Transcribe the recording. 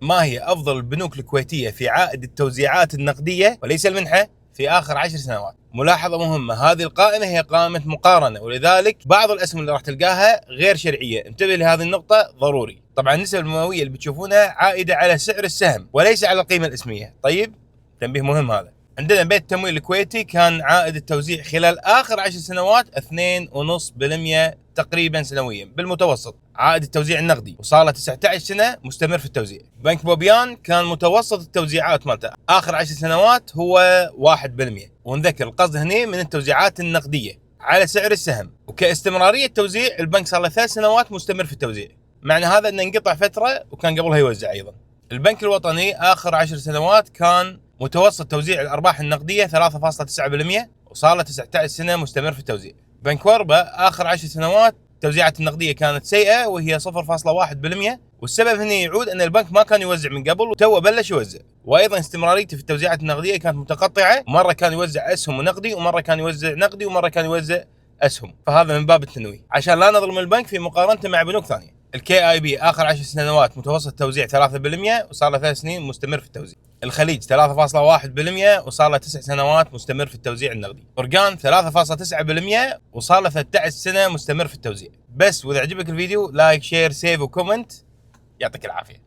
ما هي أفضل البنوك الكويتية في عائد التوزيعات النقدية وليس المنحة في آخر 10 سنوات؟ ملاحظة مهمة، هذه القائمة هي قائمة مقارنة، ولذلك بعض الأسهم اللي راح تلقاها غير شرعية، انتبه لهذه النقطة ضروري. طبعا النسب المئوية اللي بتشوفونها عائدة على سعر السهم وليس على القيمة الاسمية. طيب، تنبيه مهم هذا. عندنا بيت التمويل الكويتي كان عائد التوزيع خلال آخر 10 سنوات 2.5% تقريبا سنويا بالمتوسط، عائد التوزيع النقدي، وصار له 19 سنة مستمر في التوزيع. بنك بوبيان كان متوسط التوزيعات مالته آخر 10 سنوات هو 1%، ونذكر القصد هنا من التوزيعات النقدية على سعر السهم. وكاستمرارية توزيع، البنك صار له 3 سنوات مستمر في التوزيع، معنى هذا أنه انقطع فترة وكان قبلها يوزع أيضا. البنك الوطني آخر 10 سنوات كان متوسط توزيع الأرباح النقدية 3.9%، وصار له 19 سنة مستمر في التوزيع. بنك وربة آخر 10 سنوات التوزيعات النقدية كانت سيئة وهي 0.1%، والسبب هنا يعود أن البنك ما كان يوزع من قبل وتوه بلش يوزع، وأيضا استمراريته في التوزيعات النقدية كانت متقطعة، مرة كان يوزع أسهم ونقدي، ومرة كان يوزع نقدي، ومرة كان يوزع أسهم. فهذا من باب التنويه عشان لا نظلم البنك في مقارنته مع بنوك ثانية. الكي اي بي اخر 10 سنوات متوسط توزيع 3%، وصار له 3 سنين مستمر في التوزيع. الخليج 3.1%، وصار له 9 سنوات مستمر في التوزيع النقدي. أورجان 3.9%، وصار له 13 سنة مستمر في التوزيع. بس واذا عجبك الفيديو لايك شير سيف وكومنت. يعطيك العافية.